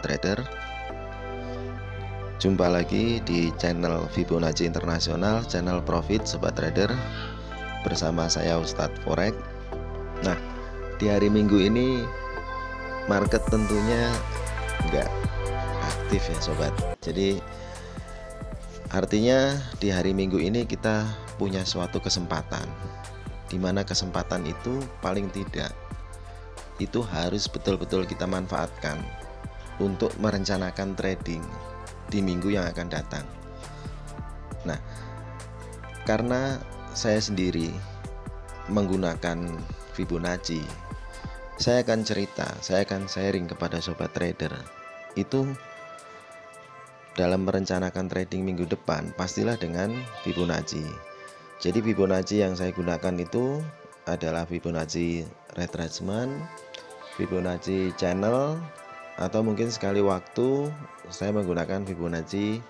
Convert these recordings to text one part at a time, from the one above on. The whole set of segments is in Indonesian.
Trader. Jumpa lagi di channel Fibonacci Internasional, channel Profit Sobat Trader, bersama saya Ustadz Forex. Nah, di hari Minggu ini market tentunya nggak aktif ya sobat. Jadi artinya di hari Minggu ini kita punya suatu kesempatan, dimana kesempatan itu paling tidak itu harus betul-betul kita manfaatkan untuk merencanakan trading di minggu yang akan datang. Nah, karena saya sendiri menggunakan Fibonacci, saya akan cerita, saya akan sharing kepada sobat trader itu dalam merencanakan trading minggu depan pastilah dengan Fibonacci. Jadi Fibonacci yang saya gunakan itu adalah Fibonacci retracement, Fibonacci channel, atau mungkin sekali waktu saya menggunakan Fibonacci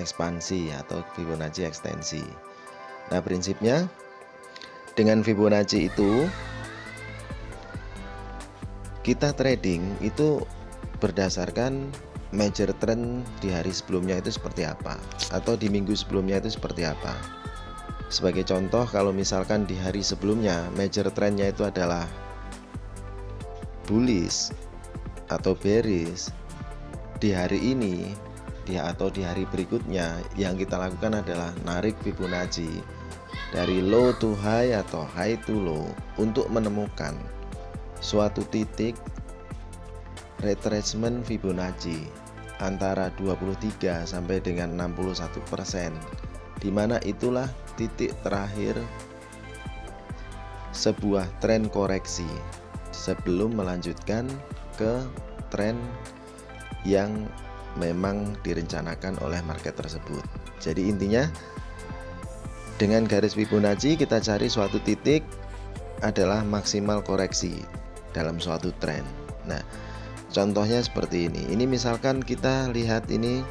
ekspansi atau Fibonacci ekstensi. Nah, prinsipnya dengan Fibonacci itu kita trading itu berdasarkan major trend di hari sebelumnya itu seperti apa, atau di minggu sebelumnya itu seperti apa. Sebagai contoh, kalau misalkan di hari sebelumnya major trendnya itu adalah bullish atau bearish, di hari ini atau di hari berikutnya yang kita lakukan adalah narik Fibonacci dari low to high atau high to low untuk menemukan suatu titik retracement Fibonacci antara 23 sampai dengan 61%, dimana itulah titik terakhir sebuah tren koreksi sebelum melanjutkan ke tren yang memang direncanakan oleh market tersebut. Jadi intinya dengan garis Fibonacci kita cari suatu titik adalah maksimal koreksi dalam suatu tren. Nah, contohnya seperti ini. Ini misalkan kita lihat ini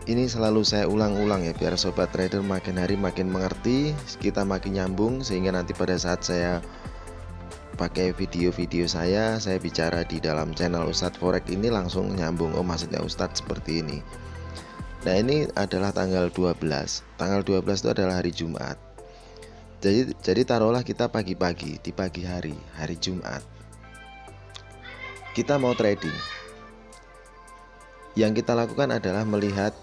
selalu saya ulang-ulang ya, biar sobat trader makin hari makin mengerti, kita makin nyambung, sehingga nanti pada saat saya pakai video-video saya bicara di dalam channel Ustadz Forex ini langsung nyambung. Oh, maksudnya Ustadz seperti ini. Nah, ini adalah tanggal 12. Tanggal 12 itu adalah hari Jumat. Jadi taruhlah kita pagi-pagi, di pagi hari Jumat, kita mau trading. Yang kita lakukan adalah melihat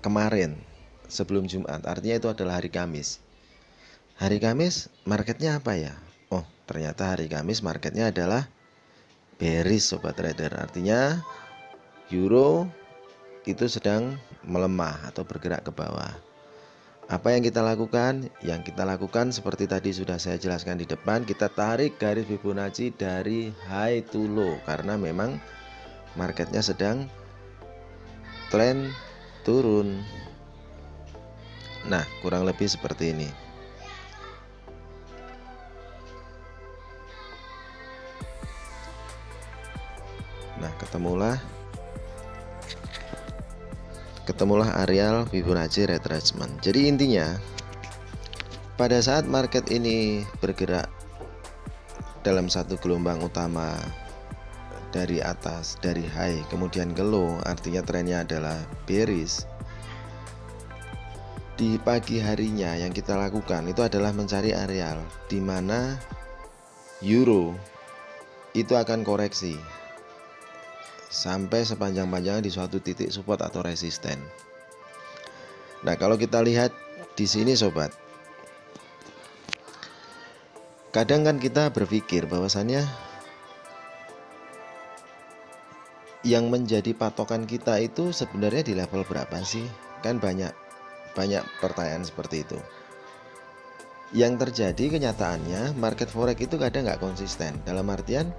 kemarin sebelum Jumat, artinya itu adalah hari Kamis. Hari Kamis marketnya apa ya? Oh, ternyata hari Kamis marketnya adalah bearish sobat trader. Artinya euro itu sedang melemah atau bergerak ke bawah. Apa yang kita lakukan? Yang kita lakukan seperti tadi sudah saya jelaskan di depan, kita tarik garis Fibonacci dari high to low, karena memang marketnya sedang tren turun. Nah, kurang lebih seperti ini. Nah, ketemulah areal Fibonacci retracement. Jadi intinya pada saat market ini bergerak dalam satu gelombang utama dari atas, dari high kemudian ke low, artinya trennya adalah bearish. Di pagi harinya yang kita lakukan itu adalah mencari areal di mana euro itu akan koreksi sampai sepanjang-panjangnya di suatu titik support atau resisten. Nah, kalau kita lihat di sini sobat, kadang kan kita berpikir bahwasannya yang menjadi patokan kita itu sebenarnya di level berapa sih? Kan banyak pertanyaan seperti itu. Yang terjadi kenyataannya market forex itu kadang nggak konsisten. Dalam artian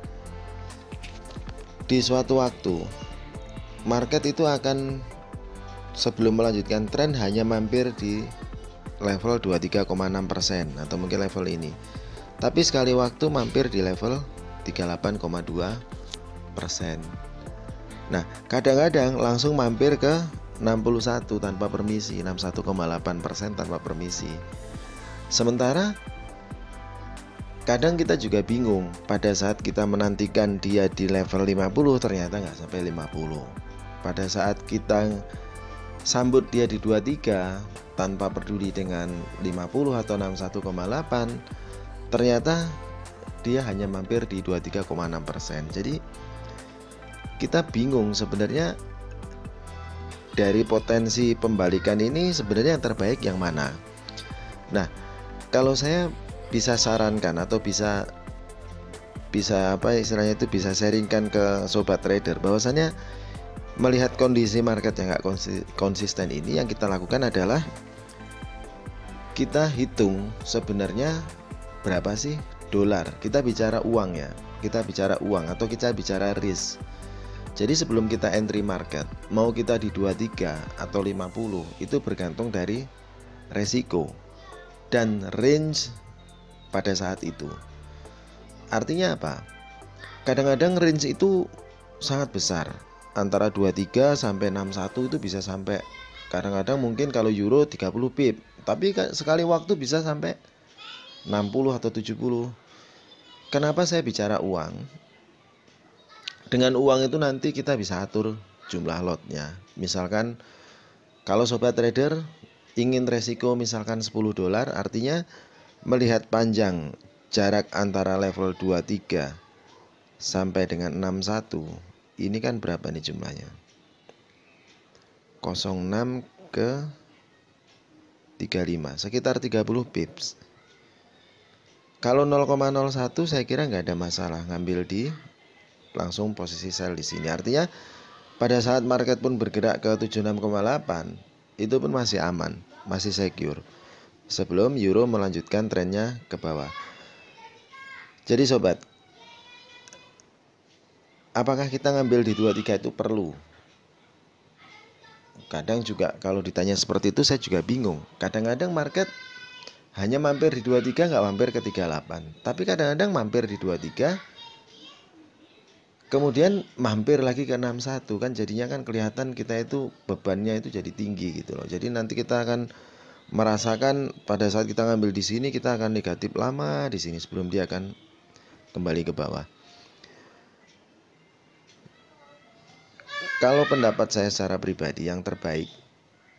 di suatu waktu market itu akan sebelum melanjutkan tren hanya mampir di level 23,6% atau mungkin level ini. Tapi sekali waktu mampir di level 38,2%. Nah, kadang-kadang langsung mampir ke 61 tanpa permisi, 61,8% tanpa permisi. Sementara kadang kita juga bingung pada saat kita menantikan dia di level 50 ternyata nggak sampai 50. Pada saat kita sambut dia di 23 tanpa peduli dengan 50 atau 61,8, ternyata dia hanya mampir di 23,6%. Jadi kita bingung sebenarnya dari potensi pembalikan ini sebenarnya yang terbaik yang mana. Nah, kalau saya bisa sarankan atau bisa apa istilahnya itu bisa sharingkan ke sobat trader bahwasannya melihat kondisi market yang nggak konsisten ini, yang kita lakukan adalah kita hitung sebenarnya berapa sih dolar. Kita bicara uang ya, kita bicara uang atau kita bicara risk. Jadi sebelum kita entry market, mau kita di 23 atau 50, itu bergantung dari resiko dan range pada saat itu. Artinya apa? Kadang-kadang range itu sangat besar. Antara 23 sampai 61 itu bisa sampai, kadang-kadang mungkin kalau euro 30 pip, tapi sekali waktu bisa sampai 60 atau 70. Kenapa saya bicara uang? Dengan uang itu nanti kita bisa atur jumlah lotnya. Misalkan kalau sobat trader ingin resiko misalkan 10 dolar, artinya melihat panjang jarak antara level 23 sampai dengan 61. Ini kan berapa nih jumlahnya? 06 ke 35, sekitar 30 pips. Kalau 0,01 saya kira nggak ada masalah ngambil di langsung posisi sell di sini. Artinya pada saat market pun bergerak ke 76,8 itu pun masih aman, masih secure sebelum euro melanjutkan trennya ke bawah. Jadi sobat, apakah kita ngambil di 23 itu perlu? Kadang juga kalau ditanya seperti itu saya juga bingung. Kadang-kadang market hanya mampir di 23, nggak mampir ke 38. Tapi kadang-kadang mampir di 23 kemudian mampir lagi ke 61, kan jadinya kan kelihatan kita itu bebannya itu jadi tinggi gitu loh. Jadi nanti kita akan merasakan pada saat kita ngambil di sini kita akan negatif lama di sini sebelum dia akan kembali ke bawah. Kalau pendapat saya secara pribadi yang terbaik,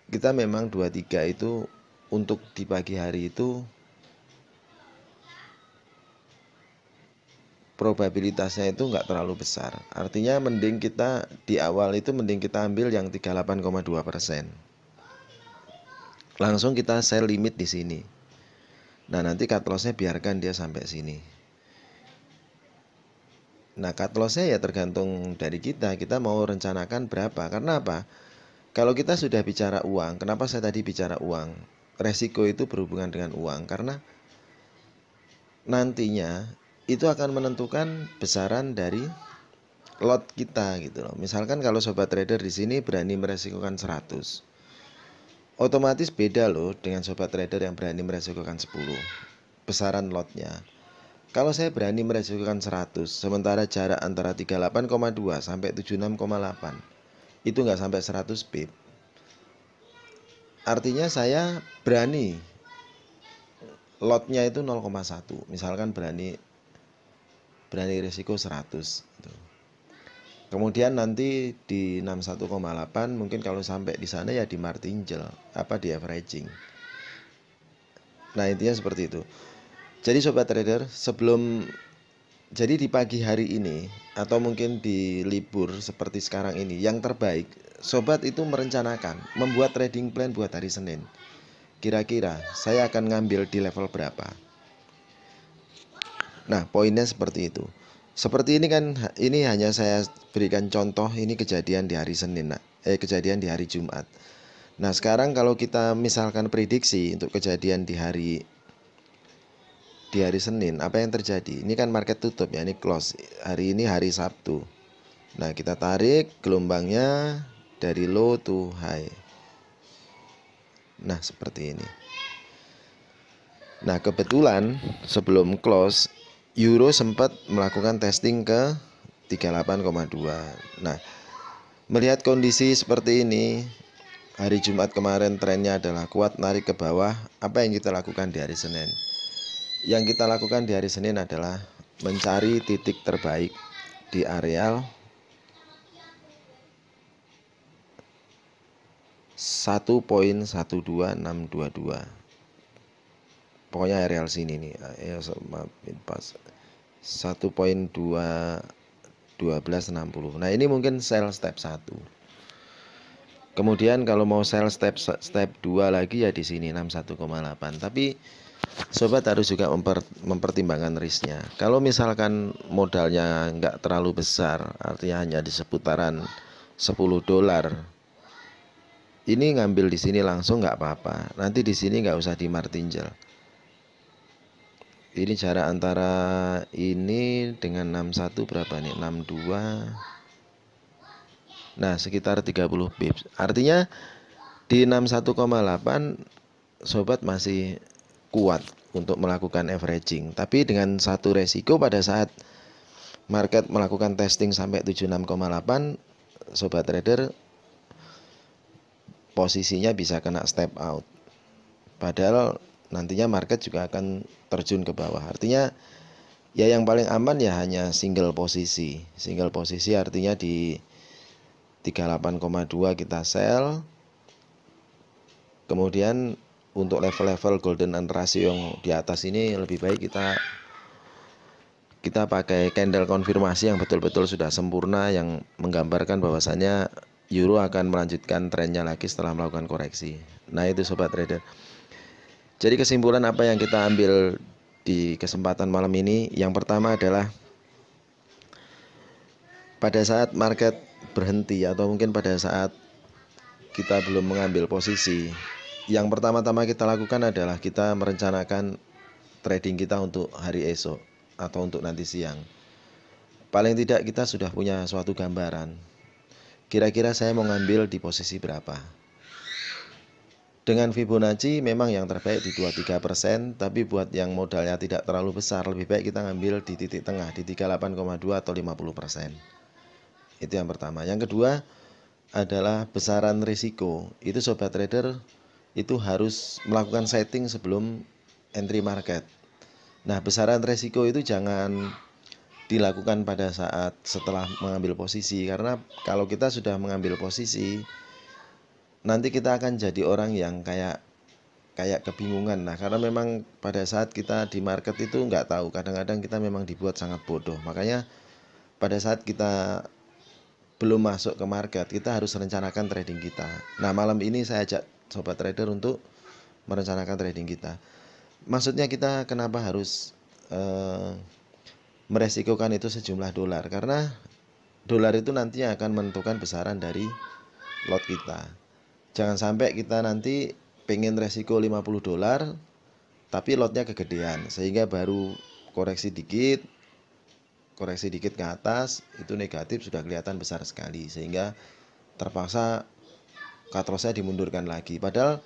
kita memang 23 itu untuk di pagi hari itu probabilitasnya itu nggak terlalu besar. Artinya mending kita di awal itu mending kita ambil yang 38,2%. Langsung kita sell limit di sini. Nah, nanti cut loss-nya biarkan dia sampai sini. Nah, cut loss-nya ya tergantung dari kita. Kita mau rencanakan berapa. Karena apa? Kalau kita sudah bicara uang, kenapa saya tadi bicara uang? Resiko itu berhubungan dengan uang karena nantinya itu akan menentukan besaran dari lot kita gitu loh. Misalkan kalau sobat trader di sini berani meresikokan 100, otomatis beda loh dengan sobat trader yang berani meresikokan 10 besaran lotnya. Kalau saya berani meresikokan 100, sementara jarak antara 38,2 sampai 76,8 itu nggak sampai 100 pip. Artinya saya berani lotnya itu 0,1. Misalkan berani risiko 100 gitu. Kemudian nanti di 61,8 mungkin kalau sampai di sana ya di martingale, di averaging. Nah, intinya seperti itu. Jadi sobat trader, jadi di pagi hari ini atau mungkin di libur seperti sekarang ini, yang terbaik sobat itu merencanakan, membuat trading plan buat hari Senin. Kira-kira saya akan ngambil di level berapa? Nah, poinnya seperti itu. Seperti ini kan, ini hanya saya berikan contoh, ini kejadian di hari Senin, kejadian di hari Jumat. Nah, sekarang kalau kita misalkan prediksi untuk kejadian di hari Senin, apa yang terjadi? Ini kan market tutup ya, ini close. Hari ini hari Sabtu. Nah, kita tarik gelombangnya dari low to high. Nah, seperti ini. Nah, kebetulan sebelum close euro sempat melakukan testing ke 38,2. Nah, melihat kondisi seperti ini, hari Jumat kemarin trennya adalah kuat narik ke bawah. Apa yang kita lakukan di hari Senin? Yang kita lakukan di hari Senin adalah mencari titik terbaik di areal 1.12622. Pokoknya areal sini nih, ya pas 1.1260. Nah, ini mungkin sell step 1. Kemudian kalau mau sell step 2 lagi ya di sini 61,8. Tapi sobat harus juga mempertimbangkan risknya. Kalau misalkan modalnya nggak terlalu besar, artinya hanya di seputaran $10, ini ngambil di sini langsung nggak apa-apa. Nanti di sini nggak usah di martingale. Ini jarak antara ini dengan 61 berapa nih? 62. Nah, sekitar 30 pips. Artinya di 61,8 sobat masih kuat untuk melakukan averaging. Tapi dengan satu resiko, pada saat market melakukan testing sampai 76,8, sobat trader posisinya bisa kena step out. Padahal nantinya market juga akan terjun ke bawah. Artinya ya yang paling aman ya hanya single posisi. Single posisi artinya di 38,2 kita sell. Kemudian untuk level-level golden and ratio yang di atas ini lebih baik kita pakai candle konfirmasi yang betul-betul sudah sempurna, yang menggambarkan bahwasannya euro akan melanjutkan trennya lagi setelah melakukan koreksi. Nah, itu sobat trader. Jadi kesimpulan apa yang kita ambil di kesempatan malam ini, yang pertama adalah pada saat market berhenti atau mungkin pada saat kita belum mengambil posisi, yang pertama-tama kita lakukan adalah kita merencanakan trading kita untuk hari esok atau untuk nanti siang. Paling tidak kita sudah punya suatu gambaran, kira-kira saya mau ngambil di posisi berapa. Dengan Fibonacci memang yang terbaik di 23%, tapi buat yang modalnya tidak terlalu besar, lebih baik kita ngambil di titik tengah di 38,2 atau 50%. Itu yang pertama. Yang kedua adalah besaran risiko. Itu sobat trader itu harus melakukan setting sebelum entry market. Nah, besaran risiko itu jangan dilakukan pada saat setelah mengambil posisi, karena kalau kita sudah mengambil posisi, nanti kita akan jadi orang yang kayak kebingungan. Nah, karena memang pada saat kita di market itu nggak tahu, kadang-kadang kita memang dibuat sangat bodoh. Makanya pada saat kita belum masuk ke market, kita harus merencanakan trading kita. Nah, malam ini saya ajak sobat trader untuk merencanakan trading kita. Maksudnya kita kenapa harus meresikokan itu sejumlah dolar, karena dolar itu nantinya akan menentukan besaran dari lot kita. Jangan sampai kita nanti pengen resiko $50 tapi lotnya kegedean, sehingga baru koreksi dikit ke atas itu negatif sudah kelihatan besar sekali, sehingga terpaksa cut loss-nya dimundurkan lagi. Padahal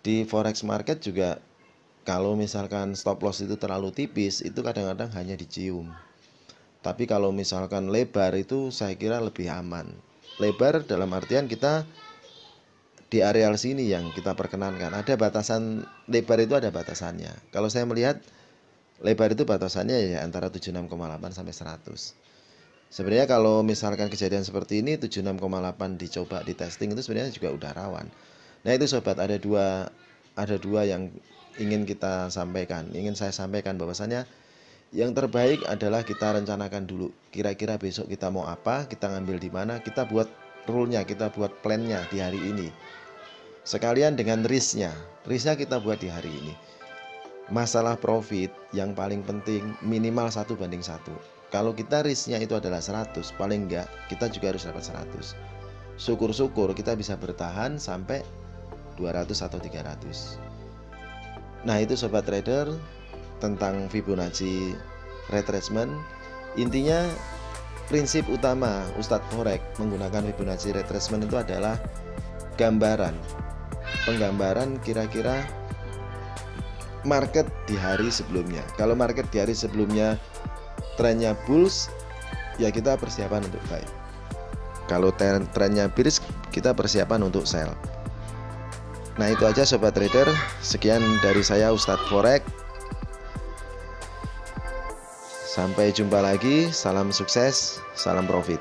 di forex market juga kalau misalkan stop loss itu terlalu tipis, itu kadang-kadang hanya dicium. Tapi kalau misalkan lebar itu saya kira lebih aman. Lebar dalam artian kita di areal sini yang kita perkenankan. Ada batasan lebar, itu ada batasannya. Kalau saya melihat lebar itu batasannya ya antara 76,8 sampai 100. Sebenarnya kalau misalkan kejadian seperti ini 76,8 dicoba di testing itu sebenarnya juga udah rawan. Nah, itu sobat, ada dua yang ingin kita sampaikan. Ingin saya sampaikan bahwasannya yang terbaik adalah kita rencanakan dulu. Kira-kira besok kita mau apa, kita ngambil di mana, kita buat rule-nya, kita buat plan-nya di hari ini. Sekalian dengan risk-nya kita buat di hari ini. Masalah profit yang paling penting minimal 1:1. Kalau kita risknya itu adalah 100, paling enggak kita juga harus dapat 100. Syukur-syukur kita bisa bertahan sampai 200 atau 300. Nah, itu sobat trader tentang Fibonacci retracement. Intinya prinsip utama Ustadz Forex menggunakan Fibonacci retracement itu adalah penggambaran kira-kira market di hari sebelumnya. Kalau market di hari sebelumnya trennya bulls, ya kita persiapan untuk buy. Kalau trennya bearish, kita persiapan untuk sell. Nah, itu aja sobat trader. Sekian dari saya Ustadz Forex. Sampai jumpa lagi, salam sukses, salam profit.